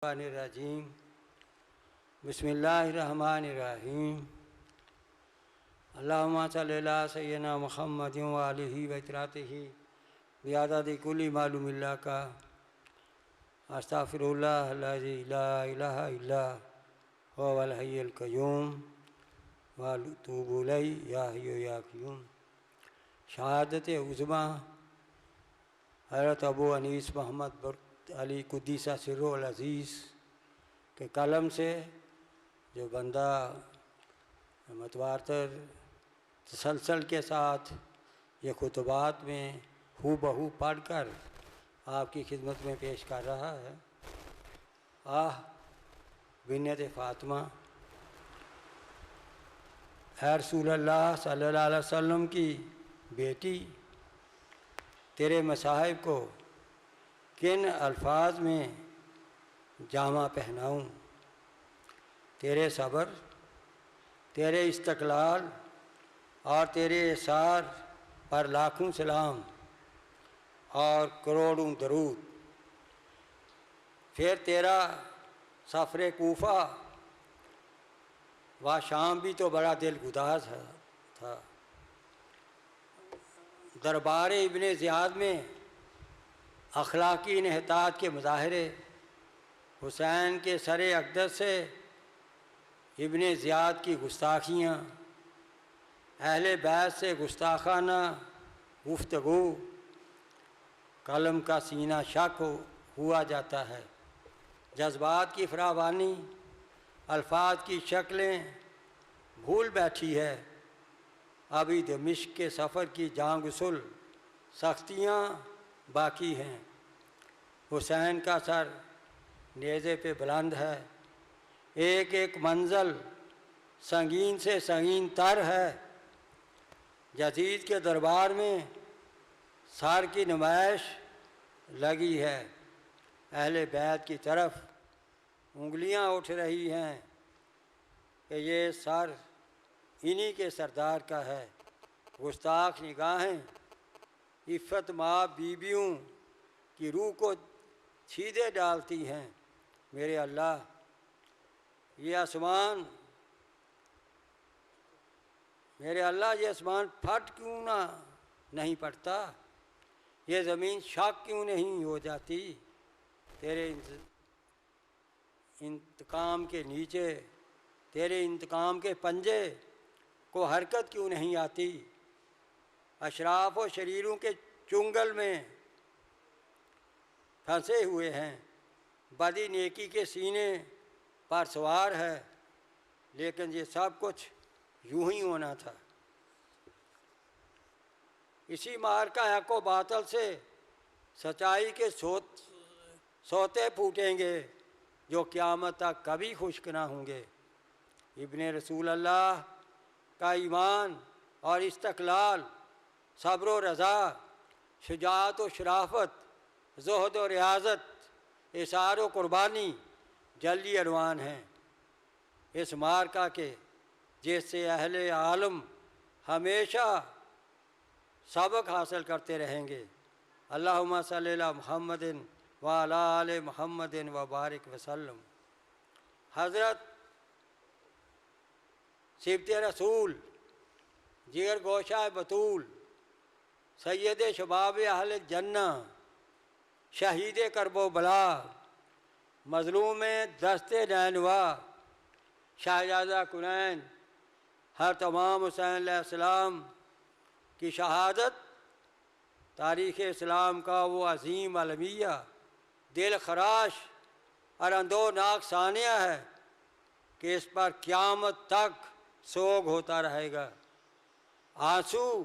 الرجیم بسم اللہ الرحمن الرحیم اللہم صلی اللہ سیدنا محمد وآلہ وإطراته بیعدد کل معلوم اللہ کا استغفر اللہ الذی لا الہ الا هو الحی القیوم واتوب الیہ یا حی یا قیوم۔ شہادت عظمیٰ حضرت ابو انیس محمد علی قدیسہ سرہ العزیز کے قلم سے، جو بندہ متواتر تسلسل کے ساتھ یہ خطبات میں ہو بہو پڑھ کر آپ کی خدمت میں پیش کر رہا ہے۔ بنت فاطمہ، اے رسول اللہ صلی اللہ علیہ وسلم کی بیٹی، تیرے مصاحب کو کن الفاظ میں جامہ پہناؤں؟ تیرے صبر، تیرے استقلال اور تیرے اثار پر لاکھوں سلام اور کروڑوں درود۔ پھر تیرا سفر کوفہ و شام بھی تو بڑا دلگداز تھا۔ دربار ابن زیاد میں اخلاقی انحطاط کے مظاہرے، حسین کے سر اقدس سے ابن زیاد کی گستاخیاں، اہل بیت سے گستاخانہ گفتگو، قلم کا سینہ شک ہوا جاتا ہے۔ جذبات کی فراوانی، الفاظ کی شکلیں بھول بیٹھی ہے۔ ابھی دمشق کے سفر کی جان غسل سختیاں باقی ہیں۔ حسین کا سر نیزے پہ بلند ہے، ایک ایک منزل سنگین سے سنگین تر ہے۔ یزید کے دربار میں سر کی نمائش لگی ہے، اہل بیت کی طرف انگلیاں اٹھ رہی ہیں کہ یہ سر انہی کے سردار کا ہے۔ گستاخ نگاہیں عفت ماں بیویوں کی روح کو چھیدے ڈالتی ہیں۔ میرے اللہ، یہ آسمان پھٹ کیوں نہیں پڑتا؟ یہ زمین شک کیوں نہیں ہو جاتی؟ تیرے انتقام کے نیچے، تیرے انتقام کے پنجے کو حرکت کیوں نہیں آتی؟ اشراف و شریروں کے چنگل میں پھنسے ہوئے ہیں، بدی نیکی کے سینے پر سوار ہے، لیکن یہ سب کچھ یوں ہی ہونا تھا۔ اسی معرکہ حق و باطل سے سچائی کے سوتے پھوٹیں گے، جو قیامت تک کبھی خشک نہ ہوں گے۔ ابن رسول اللہ کا ایمان اور استقلال، صبر و رضا، شجاعت و شرافت، زہد و ریاضت، اثار و قربانی جلی عنوان ہیں اس معرکہ کے، جس سے اہل عالم ہمیشہ سبق حاصل کرتے رہیں گے۔ اللہم صلی علی محمد وعلی آل محمد وبارک وسلم۔ حضرت صبط رسول، جگر گوشہ بطول، سید شباب اہل جنہ، شہید کرب و بلا، مظلوم دست نینوا، شہزادہ کونین، ہر تمام حسین علیہ السلام کی شہادت تاریخ اسلام کا وہ عظیم المیہ، دل خراش اور اندوناک ثانیہ ہے کہ اس پر قیامت تک سوگ ہوتا رہے گا، آنسو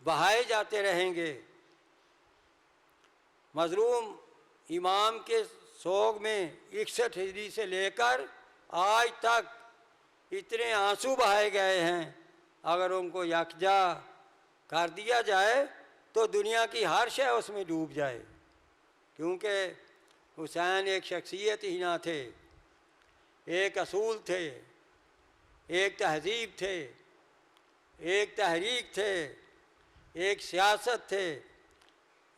بہائے جاتے رہیں گے۔ مظلوم امام کے سوگ میں 61 ہجری سے لے کر آج تک اتنے آنسو بہائے گئے ہیں، اگر ان کو یکجا کر دیا جائے تو دنیا کی ہر شے اس میں ڈوب جائے، کیونکہ حسین ایک شخصیت ہی نہ تھے، ایک اصول تھے، ایک تہذیب تھے، ایک تحریک تھے، ایک سیاست تھے،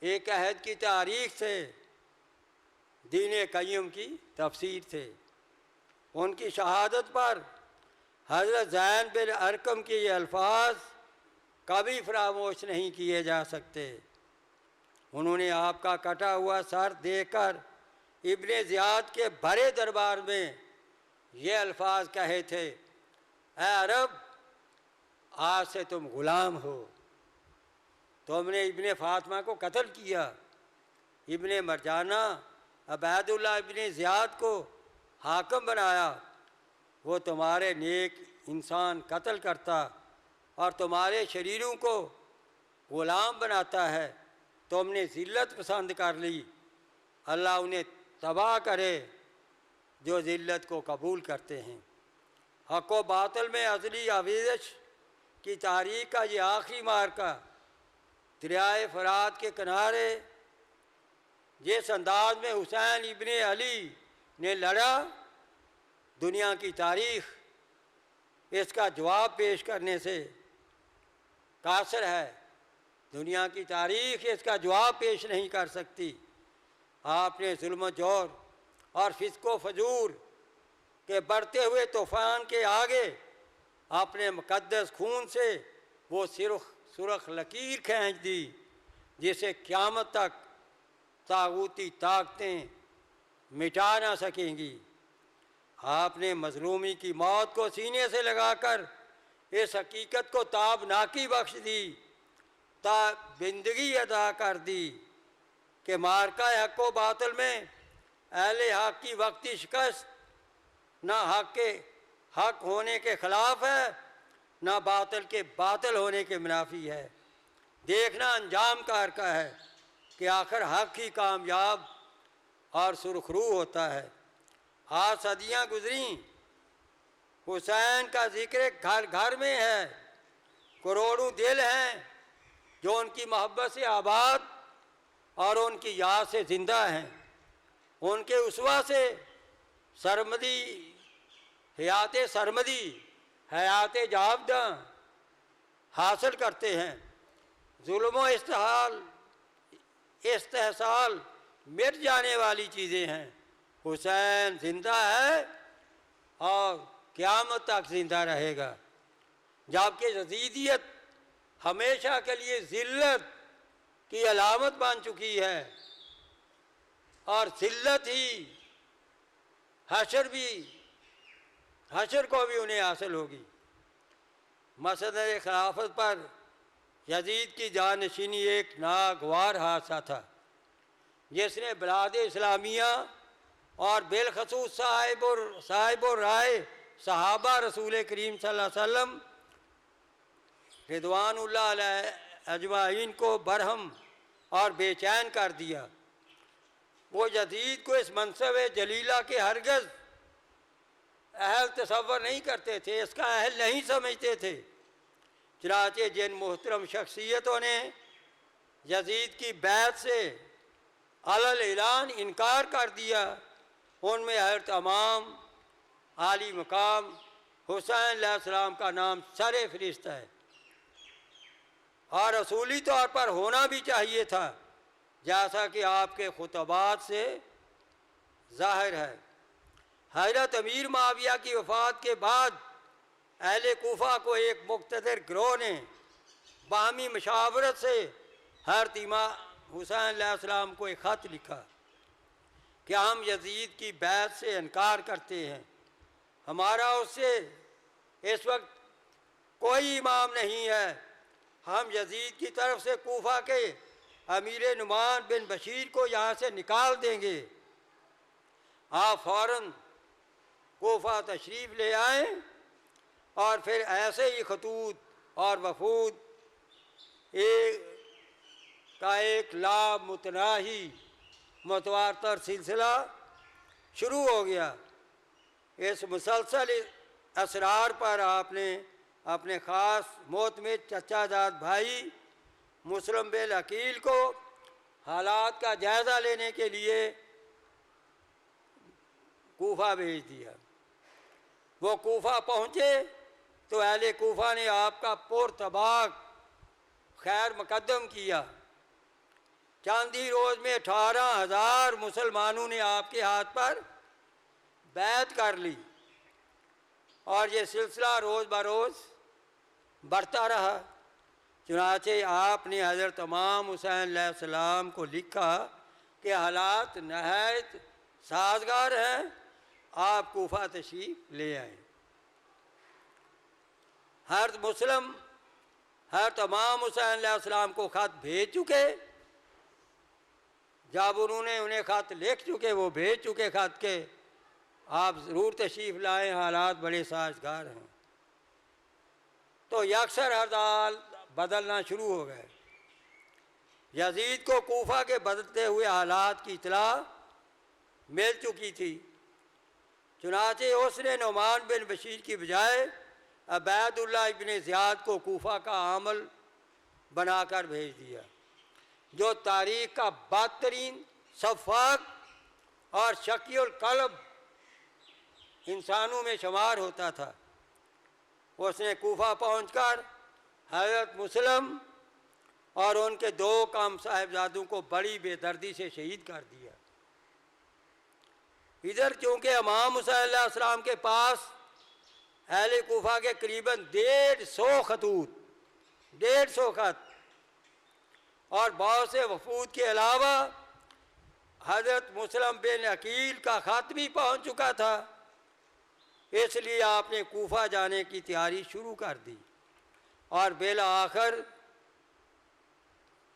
ایک عہد کی تاریخ تھے۔ دین قیم کی تفسیر تھے۔ ان کی شہادت پر حضرت زین بن ارقم کے یہ الفاظ کبھی فراموش نہیں کیے جا سکتے۔ انہوں نے آپ کا کٹا ہوا سر دیکھ کر ابن زیاد کے بھرے دربار میں یہ الفاظ کہے تھے، اے عرب، آج سے تم غلام ہو۔ تم نے ابن فاطمہ کو قتل کیا، ابن مرجانہ عبید اللہ ابن زیاد کو حاکم بنایا، وہ تمہارے نیک انسان قتل کرتا اور تمہارے شریروں کو غلام بناتا ہے۔ تم نے ذلت پسند کر لی، اللہ انہیں تباہ کرے جو ذلت کو قبول کرتے ہیں۔ حق و باطل میں ازلی آویزش کی تاریخ کا یہ آخری مارکہ دریائے فرات کے کنارے جس انداز میں حسین ابن علی نے لڑا، دنیا کی تاریخ اس کا جواب پیش کرنے سے قاصر ہے۔ دنیا کی تاریخ اس کا جواب پیش نہیں کر سکتی۔ آپ نے ظلم و جور اور فسق و فجور کے بڑھتے ہوئے طوفان کے آگے اپنے مقدس خون سے وہ سرخ لکیر کھینچ دی جسے قیامت تک طاغوتی طاقتیں مٹا نہ سکیں گی۔ آپ نے مظلومی کی موت کو سینے سے لگا کر اس حقیقت کو تابناکی بخش دی، تابندگی ادا کر دی کہ معرکہ حق و باطل میں اہل حق کی وقتی شکست نہ حق ہونے کے خلاف ہے، نہ باطل کے باطل ہونے کے منافی ہے۔ دیکھنا انجام کار کا ہے کہ آخر حق ہی کامیاب اور سرخرو ہوتا ہے۔ آج صدیاں گزریں، حسین کا ذکر گھر گھر میں ہے۔ کروڑوں دل ہیں جو ان کی محبت سے آباد اور ان کی یاد سے زندہ ہیں۔ ان کے اسوہ سے سرمدی، حیات سرمدی، حیات جاوداں حاصل کرتے ہیں۔ ظلم و استحصال مٹ جانے والی چیزیں ہیں۔ حسین زندہ ہے اور قیامت تک زندہ رہے گا، جبکہ یزیدیت ہمیشہ کے لیے ذلت کی علامت بن چکی ہے، اور ذلت ہی حشر کو بھی انہیں حاصل ہوگی۔ مسند خلافت پر یزید کی جانشینی ایک ناگوار حادثہ تھا جس نے بلاد اسلامیہ اور بالخصوص صاحب الرائے صحابہ رسول کریم صلی اللہ علیہ وسلم رضوان اللہ علیہ اجمعین کو برہم اور بے چین کر دیا۔ وہ یزید کو اس منصب جلیلہ کے ہرگز اہل تصور نہیں کرتے تھے، اس کا اہل نہیں سمجھتے تھے۔ چنانچہ جن محترم شخصیتوں نے یزید کی بیعت سے علل اعلان انکار کر دیا، ان میں حضرت امام عالی مقام حسین علیہ السلام کا نام سر فہرست ہے، اور اصولی طور پر ہونا بھی چاہیے تھا، جیسا کہ آپ کے خطبات سے ظاہر ہے۔ حضرت امیر معاویہ کی وفات کے بعد اہل کوفہ کو ایک مقتدر گروہ نے باہمی مشاورت سے حضرت امام حسین علیہ السلام کو ایک خط لکھا کہ ہم یزید کی بیعت سے انکار کرتے ہیں، ہمارا اس سے اس وقت کوئی امام نہیں ہے، ہم یزید کی طرف سے کوفہ کے امیر نعمان بن بشیر کو یہاں سے نکال دیں گے، آپ فوراً کوفہ تشریف لے آئیں، اور پھر ایسے ہی خطوط اور وفود ایک لامتناہی متواتر سلسلہ شروع ہو گیا۔ اس مسلسل اسرار پر آپ نے اپنے خاص معتمد چچا زاد بھائی مسلم بن عقیل کو حالات کا جائزہ لینے کے لیے کوفہ بھیج دیا۔ وہ کوفہ پہنچے تو اہل کوفہ نے آپ کا پرتباہ خیر مقدم کیا۔ چاند ہی روز میں 18,000 مسلمانوں نے آپ کے ہاتھ پر بیعت کر لی، اور یہ سلسلہ روز بروز بڑھتا رہا۔ چنانچہ آپ نے حضرت امام حسین علیہ السلام کو لکھا کہ حالات نہایت سازگار ہیں، آپ کوفہ تشریف لے آئیں۔ حضرت امام حسین علیہ السلام کو خط بھیج چکے، جب انہوں نے انہیں خط لکھ چکے، وہ بھیج چکے خط کے آپ ضرور تشریف لائیں، حالات بڑے سازگار ہیں، تو یکسر حال بدلنا شروع ہو گئے۔ یزید کو کوفہ کے بدلتے ہوئے حالات کی اطلاع مل چکی تھی، چنانچہ اس نے نعمان بن بشیر کی بجائے عبید اللہ ابن زیاد کو کوفہ کا عامل بنا کر بھیج دیا، جو تاریخ کا بدترین سفاک اور شقی القلب انسانوں میں شمار ہوتا تھا۔ اس نے کوفہ پہنچ کر حضرت مسلم اور ان کے 2 کم صاحبزادوں کو بڑی بے دردی سے شہید کر دیا۔ ادھر چونکہ امام حسین علیہ السلام کے پاس اہل کوفہ کے قریباً 150 خط اور بہت سے وفود کے علاوہ حضرت مسلم بن عقیل کا خط بھی پہنچ چکا تھا، اس لیے آپ نے کوفہ جانے کی تیاری شروع کر دی، اور بالآخر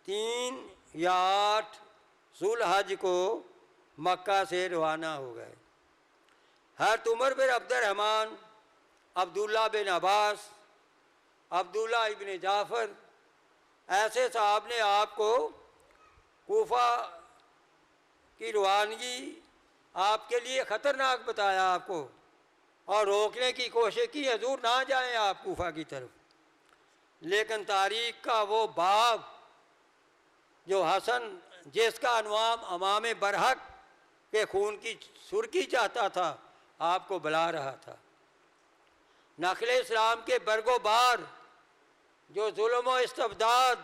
3 یا 8 ذوالحج کو مکہ سے روانہ ہو گئے۔ حضرت عمر بن عبد الرحمن، عبداللہ بن عباس، عبداللہ ابن جعفر، ایسے صاحب نے آپ کو کوفہ کی روانگی آپ کے لیے خطرناک بتایا آپ کو، اور روکنے کی کوشش کی، حضور نہ جائیں آپ کوفہ کی طرف۔ لیکن تاریخ کا وہ باب جو حسن، جس کا عنوان امام برحق کے خون کی سرخی چاہتا تھا، آپ کو بلا رہا تھا۔ نقل اسلام کے برگ و بار جو ظلم و استبداد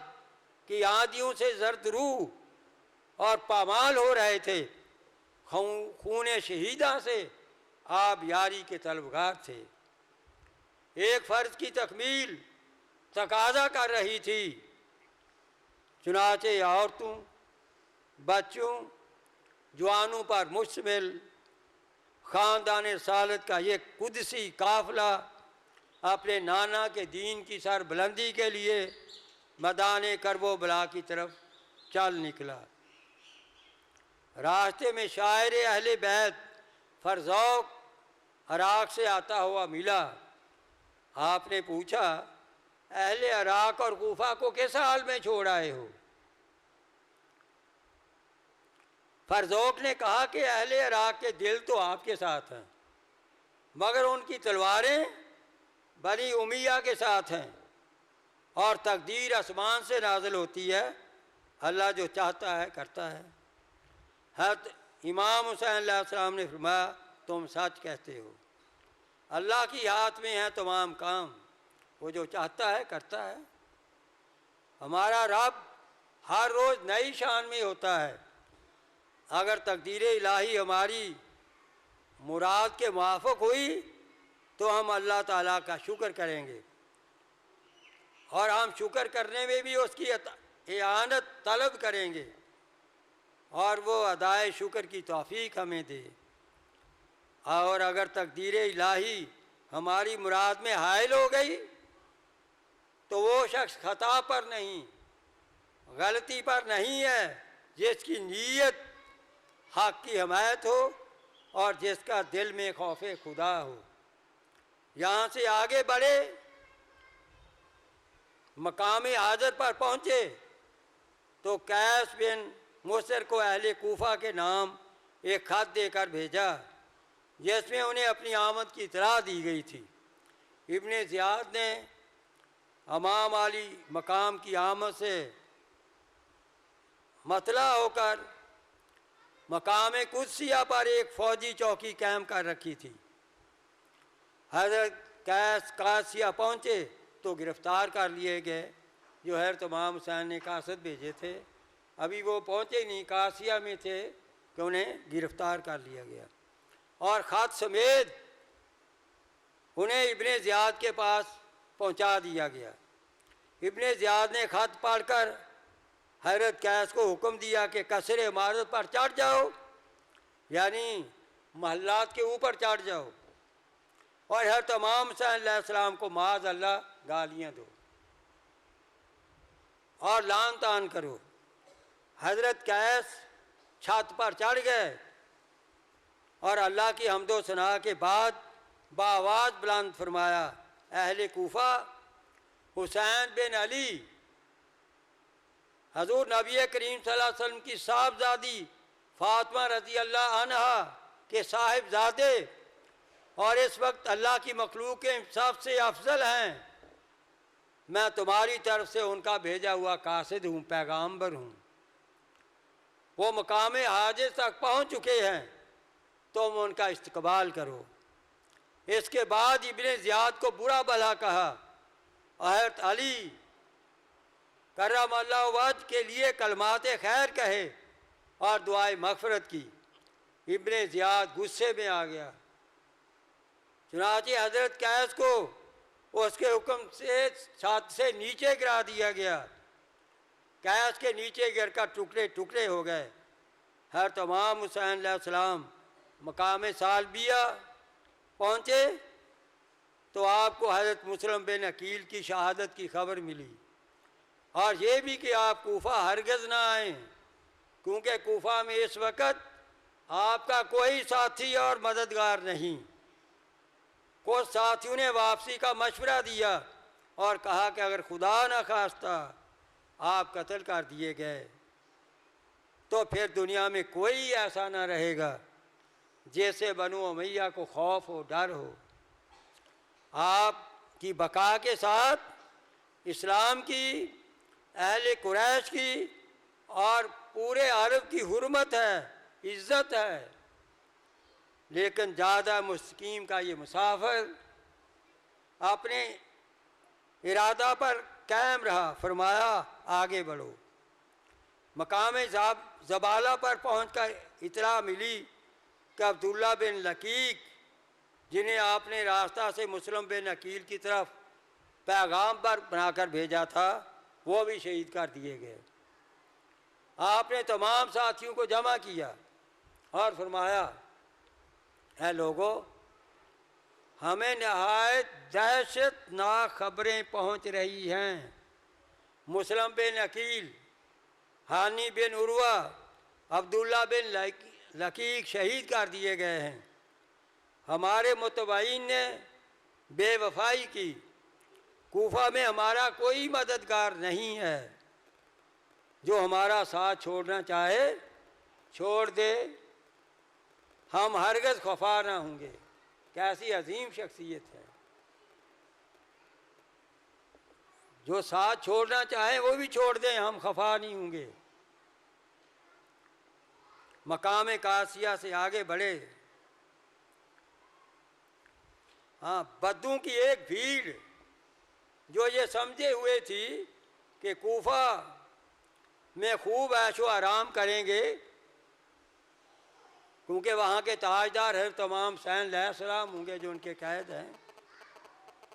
کی آندھیوں سے زرد روح اور پامال ہو رہے تھے، خون شہیداں سے آپ یاری کے طلبگار تھے۔ ایک فرض کی تکمیل تقاضا کر رہی تھی، چنانچہ عورتوں، بچوں، جوانوں پر مشتمل خاندان سالت کا یہ قدسی قافلہ اپنے نانا کے دین کی سر بلندی کے لیے میدان کرب و بلا کی طرف چل نکلا۔ راستے میں شاعر اہل بیت فرزوق عراق سے آتا ہوا ملا۔ آپ نے پوچھا، اہل عراق اور کوفہ کو کس حال میں چھوڑ آئے ہو؟ فرزوق نے کہا کہ اہل عراق کے دل تو آپ کے ساتھ ہیں، مگر ان کی تلواریں بنی امیہ کے ساتھ ہیں، اور تقدیر آسمان سے نازل ہوتی ہے، اللہ جو چاہتا ہے کرتا ہے۔ حضرت امام حسین علیہ السلام نے فرمایا، تم سچ کہتے ہو، اللہ کی ہاتھ میں ہے تمام کام، وہ جو چاہتا ہے کرتا ہے۔ ہمارا رب ہر روز نئی شان میں ہوتا ہے۔ اگر تقدیر الہی ہماری مراد کے موافق ہوئی تو ہم اللہ تعالیٰ کا شکر کریں گے، اور ہم شکر کرنے میں بھی اس کی اعانت طلب کریں گے، اور وہ ادائے شکر کی توفیق ہمیں دے۔ اور اگر تقدیر الہی ہماری مراد میں حائل ہو گئی تو وہ شخص خطا پر نہیں، غلطی پر نہیں ہے، جس کی نیت حق کی حمایت ہو اور جس کا دل میں خوف خدا ہو۔ یہاں سے آگے بڑھے، مقام حاضر پر پہنچے تو قیس بن مصر کو اہل کوفہ کے نام ایک خط دے کر بھیجا، جس میں انہیں اپنی آمد کی اطلاع دی گئی تھی۔ ابن زیاد نے امام علی مقام کی آمد سے مطلع ہو کر مقام قدسیہ پر ایک فوجی چوکی قائم کر رکھی تھی۔ حضرت قیس قادسیہ پہنچے تو گرفتار کر لیے گئے، جو حضرت امام حسین نے قاصد بھیجے تھے، ابھی وہ پہنچے نہیں، قاسیہ میں تھے کہ انہیں گرفتار کر لیا گیا اور خط سمیت انہیں ابن زیاد کے پاس پہنچا دیا گیا۔ ابن زیاد نے خط پڑھ کر حضرت قیس کو حکم دیا کہ قصر عمارت پر چڑھ جاؤ، یعنی محلات کے اوپر چڑھ جاؤ، اور حضرت امام حسین علیہ السلام کو معاذ اللہ گالیاں دو اور لعن طعن کرو۔ حضرت قیس چھت پر چڑھ گئے اور اللہ کی حمد و ثنا کے بعد بآواز بلند فرمایا، اہل کوفہ، حسین بن علی حضور نبی کریم صلی اللہ علیہ وسلم کی صاحبزادی فاطمہ رضی اللہ عنہا کے صاحبزادے اور اس وقت اللہ کی مخلوق کے سب سے افضل ہیں، میں تمہاری طرف سے ان کا بھیجا ہوا قاصد ہوں، پیغامبر ہوں۔ وہ مقام حاجت تک پہنچ چکے ہیں، تم ان کا استقبال کرو۔ اس کے بعد ابن زیاد کو برا بھلا کہا، حضرت علی کرم اللہ وجہ کے لیے کلمات خیر کہے اور دعائے مغفرت کی۔ ابن زیاد غصے میں آ گیا، چنانچہ حضرت قیس کو اس کے حکم سے چھت سے نیچے گرا دیا گیا۔ قیس کے نیچے گر کر ٹکڑے ٹکڑے ہو گئے۔ حضرت امام حسین علیہ السلام مقام سالبیہ پہنچے تو آپ کو حضرت مسلم بن عقیل کی شہادت کی خبر ملی، اور یہ بھی کہ آپ کوفہ ہرگز نہ آئیں، کیونکہ کوفہ میں اس وقت آپ کا کوئی ساتھی اور مددگار نہیں۔ کچھ ساتھیوں نے واپسی کا مشورہ دیا اور کہا کہ اگر خدا نہ خواستہ آپ قتل کر دیے گئے تو پھر دنیا میں کوئی ایسا نہ رہے گا جیسے بنو امیہ کو خوف ہو، ڈر ہو۔ آپ کی بقا کے ساتھ اسلام کی، اہل قریش کی اور پورے عرب کی حرمت ہے، عزت ہے، لیکن زیادہ مستقیم کا یہ مسافر اپنے ارادہ پر قائم رہا، فرمایا آگے بڑھو۔ مقام زبالہ پر پہنچ کر اطلاع ملی کہ عبداللہ بن لقیق، جنہیں آپ نے راستہ سے مسلم بن عقیل کی طرف پیغام پر بنا کر بھیجا تھا، وہ بھی شہید کر دیے گئے۔ آپ نے تمام ساتھیوں کو جمع کیا اور فرمایا، اے لوگو، ہمیں نہایت دہشت ناک خبریں پہنچ رہی ہیں۔ مسلم بن عقیل، ہانی بن عروہ، عبداللہ بن لقیق شہید کر دیے گئے ہیں۔ ہمارے متبعین نے بے وفائی کی، کوفہ میں ہمارا کوئی مددگار نہیں ہے، جو ہمارا ساتھ چھوڑنا چاہے چھوڑ دے، ہم ہرگز خفا نہ ہوں گے۔ کیسی عظیم شخصیت ہے، جو ساتھ چھوڑنا چاہیں وہ بھی چھوڑ دیں، ہم خفا نہیں ہوں گے۔ مقام قاسیہ سے آگے بڑھے۔ ہاں، بدوں کی ایک بھیڑ جو یہ سمجھے ہوئے تھی کہ کوفہ میں خوب عیش و آرام کریں گے، کیونکہ وہاں کے تاجدار حضرت امام حسین علیہ السلام ہوں گے جو ان کے قائد ہیں،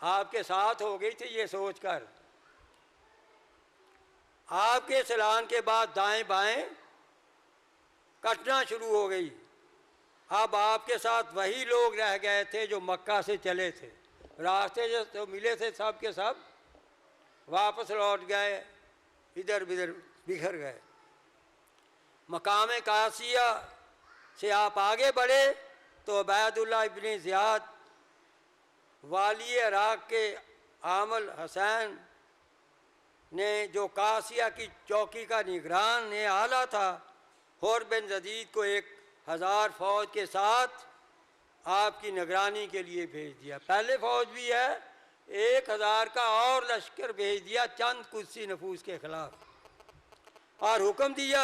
آپ کے ساتھ ہو گئی تھی یہ سوچ کر۔ آپ کے اعلان کے بعد دائیں بائیں کٹنا شروع ہو گئی۔ اب آپ کے ساتھ وہی لوگ رہ گئے تھے جو مکہ سے چلے تھے، راستے جو ملے تھے سب کے سب واپس لوٹ گئے، ادھر بدھر بکھر گئے۔ مقام قاسیہ سے آپ آگے بڑھے تو عبید اللہ ابن زیاد، والی عراق کے عامل حسین نے، جو قاسیہ کی چوکی کا نگران اعلیٰ تھا، حر بن زدید کو 1000 فوج کے ساتھ آپ کی نگرانی کے لیے بھیج دیا۔ پہلے فوج بھی ہے، 1000 کا اور لشکر بھیج دیا چند قدسی نفوس کے خلاف، اور حکم دیا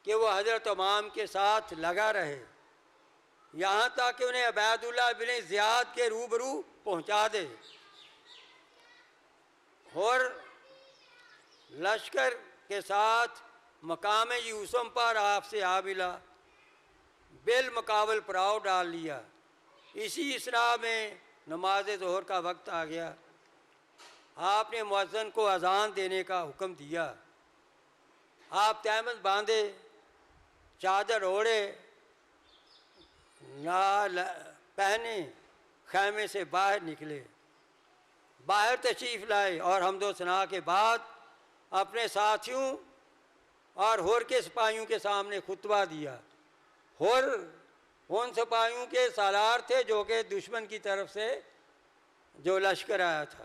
کہ وہ حضرت امام کے ساتھ لگا رہے یہاں تک کہ انہیں عبید اللہ بن زیاد کے روبرو پہنچا دے۔ اور لشکر کے ساتھ مقام یوسف پر آپ سے آ ملا، بالمقابل پڑاؤ ڈال لیا۔ اسی اسنا میں نماز ظہر کا وقت آ گیا، آپ نے مؤذن کو اذان دینے کا حکم دیا۔ آپ تہمت باندھے، چادر اوڑھے، نال پہنے، خیمے سے باہر نکلے، باہر تشریف لائے اور حمد و ثنا کے بعد اپنے ساتھیوں اور ہور کے سپاہیوں کے سامنے خطبہ دیا۔ ہور ان سپاہیوں کے سالار تھے جو کہ دشمن کی طرف سے جو لشکر آیا تھا۔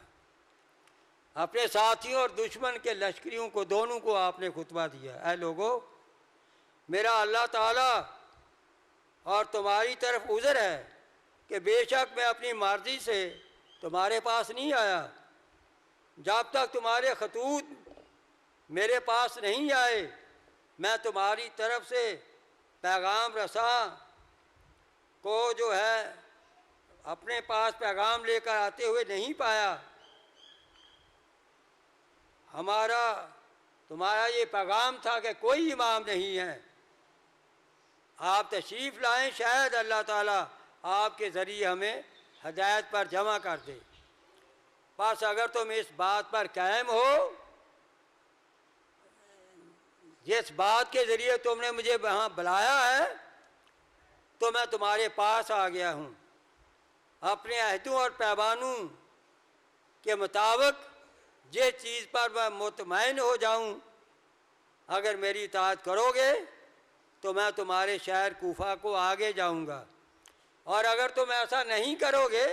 اپنے ساتھیوں اور دشمن کے لشکریوں کو دونوں کو آپ نے خطبہ دیا، اے لوگو، میرا اللہ تعالیٰ اور تمہاری طرف عذر ہے کہ بے شک میں اپنی مرضی سے تمہارے پاس نہیں آیا، جب تک تمہارے خطوط میرے پاس نہیں آئے میں تمہاری طرف سے پیغام رساں کو جو ہے اپنے پاس پیغام لے کر آتے ہوئے نہیں پایا۔ تمہارا یہ پیغام تھا کہ کوئی امام نہیں ہے، آپ تشریف لائیں، شاید اللہ تعالیٰ آپ کے ذریعے ہمیں ہدایت پر جمع کر دے۔ بس اگر تم اس بات پر قائم ہو، جس بات کے ذریعے تم نے مجھے وہاں بلایا ہے، تو میں تمہارے پاس آ گیا ہوں، اپنے عہدوں اور پیمانوں کے مطابق جس چیز پر میں مطمئن ہو جاؤں، اگر میری اطاعت کرو گے تو میں تمہارے شہر کوفہ کو آگے جاؤں گا، اور اگر تم ایسا نہیں کرو گے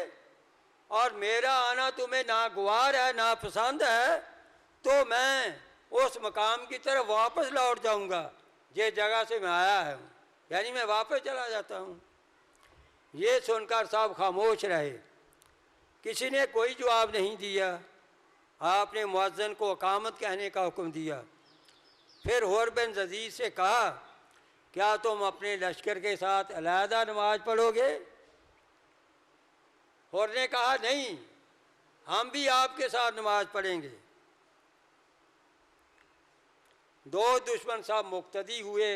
اور میرا آنا تمہیں ناگوار ہے، ناپسند ہے، تو میں اس مقام کی طرف واپس لوٹ جاؤں گا جس جگہ سے میں آیا ہوں، یعنی میں واپس چلا جاتا ہوں۔ یہ سن کر سب خاموش رہے، کسی نے کوئی جواب نہیں دیا۔ آپ نے مؤذن کو اقامت کہنے کا حکم دیا، پھر حور بن زید سے کہا، کیا تم اپنے لشکر کے ساتھ علیحدہ نماز پڑھو گے؟ حور نے کہا، نہیں، ہم بھی آپ کے ساتھ نماز پڑھیں گے۔ دو دشمن سب مقتدی ہوئے،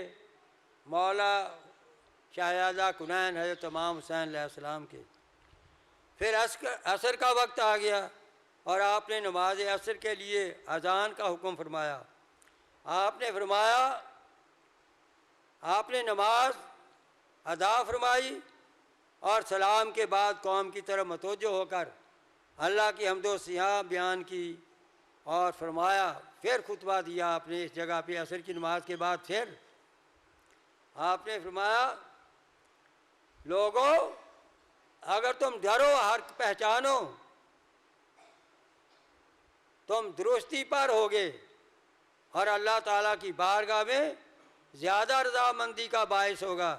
مولا شہزادہ کنین حضرت امام حسین علیہ السلام کے۔ پھر عصر کا وقت آ گیا اور آپ نے نماز عصر کے لیے اذان کا حکم فرمایا۔ آپ نے فرمایا، آپ نے نماز ادا فرمائی اور سلام کے بعد قوم کی طرف متوجہ ہو کر اللہ کی حمد و ثنا بیان کی اور فرمایا، پھر خطبہ دیا آپ نے اس جگہ پہ عصر کی نماز کے بعد۔ پھر آپ نے فرمایا، لوگو، اگر تم ڈرو، حق پہچانو، تم درستی پر ہوگے اور اللہ تعالیٰ کی بارگاہ میں زیادہ رضامندی کا باعث ہوگا